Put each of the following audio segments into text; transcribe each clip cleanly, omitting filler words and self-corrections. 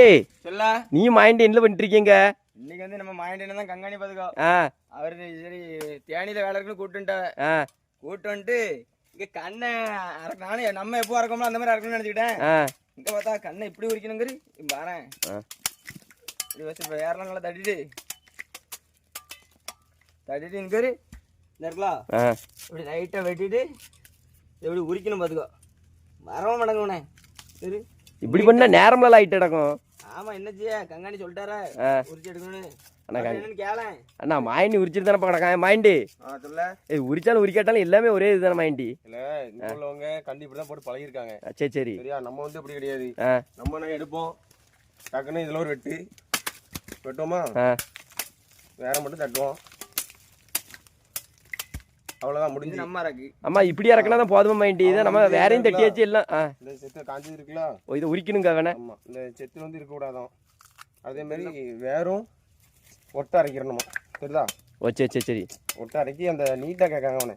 ஏய் சொல்ல நீ மைண்ட் என்ன பண்ணிட்டு இருக்கீங்க? இன்னைக்கு வந்து நம்ம மாயண்டின தான் கங்காணி பாதுகா ஆ அவரு சரி தேனியில வேலை இருக்குன்னு கூப்பிட்டு ஆ கூப்பிட்டு வந்துட்டு இங்க கண்ணை நானே நம்ம எப்போ இறக்கோமோ அந்த மாதிரி இறக்கணும்னு நினைச்சுக்கிட்டேன். ஆ இங்க பார்த்தா கண்ணை இப்படி உரிக்கணுங்கிறி பாறேன் இப்படி வச்சு இப்போ வேறெல்லாம் நல்லா தட்டிட்டு இங்கரு இந்த இருக்கலாம் ஆ இப்படி லைட்டாக வெட்டிட்டு எப்படி உரிக்கணும் பார்த்துக்கோ. வரவும் மாட்டேங்கண்ணே சரி இப்படி பண்ணா நேரம்லாம் லைட் எடுக்கும். ஆமா என்ன செய்ய கங்காணி சொல்லிட்டாரா உரிச்சு எடுக்கணும்னு. என்னன்னு கேளேன் அண்ணா மாயண்டி உரிச்சிட்டு தானே கிடக்கான் மைண்டி. சொல்ல உரிச்சாலும் உரிக்காட்டாலும் எல்லாமே ஒரே இதுதானே மைண்டி. இல்ல இங்க உள்ளவங்க கண்டி இப்படிதான் போட்டு பழகிருக்காங்க. சரி சரி சரியா நம்ம வந்து அப்படி கிடையாது. நம்ம என்ன எடுப்போம் டக்குன்னு இதுல ஒரு வெட்டுவோமா வேற மட்டும் தட்டுவோம் அவ்வளவுதான் முடிஞ்சு. நம்ம இறக்கு அம்மா இப்படி இறக்குனா தான் போதுமா மைண்டி. இதை நம்ம வேறையும் தட்டியாச்சு எல்லாம். இந்த செத்து காஞ்சது இருக்குல்ல இதை உரிக்கணுங்க வேணா. ஆமா இந்த செத்து வந்து இருக்க கூடாதான். அதே மாதிரி வேறும் ஒட்டை அரைக்கிறணுமா தெரியுதா? ஓ சரி சரி சரி ஒட்டை அரைக்கி அந்த நீட்டா கேட்காங்க அவனை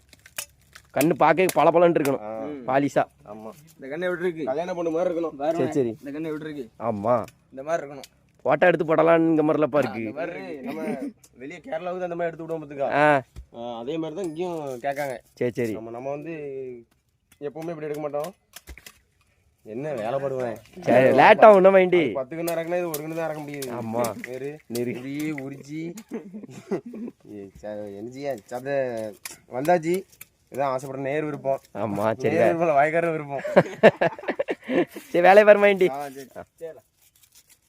கண்ணு பார்க்க பளபளன்னு இருக்கணும் பாலிசா. ஆமா இந்த கண்ணை விட்டுருக்கு கல்யாணம் பண்ண மாதிரி இருக்கணும். சரி சரி இந்த கண்ணை விட்டுருக்கு ஆமா இந்த மாதிரி இருக்கணும். போட்டோ எடுத்து போடலாம்ங்க மாதிரிலப்பா இருக்கு. நம்ம வெளியே கேரளாவுக்கு அந்த மாதிரி எடுத்து விடுவோம் பார்த்துக்கா. அதே மாதிரி தான் இங்கேயும் கேட்காங்க. சரி சரி நம்ம வந்து எப்பவுமே இப்படி எடுக்க மாட்டோம். என்ன வேலை படுவேன் சரி லேட்டா ஒண்ணு மைண்டி. 10 கண்ணு இறக்குனா இது 1 கண்ணு தான் இறக்க முடியுது. ஆமா வேறு நெருங்கி உரிச்சி என்ன சத வந்தாச்சு. இதான் ஆசைப்படுற நேர் விருப்பம். ஆமா சரி வாய்க்கார விருப்பம். சரி வேலையை பாரு மைண்டி. சரி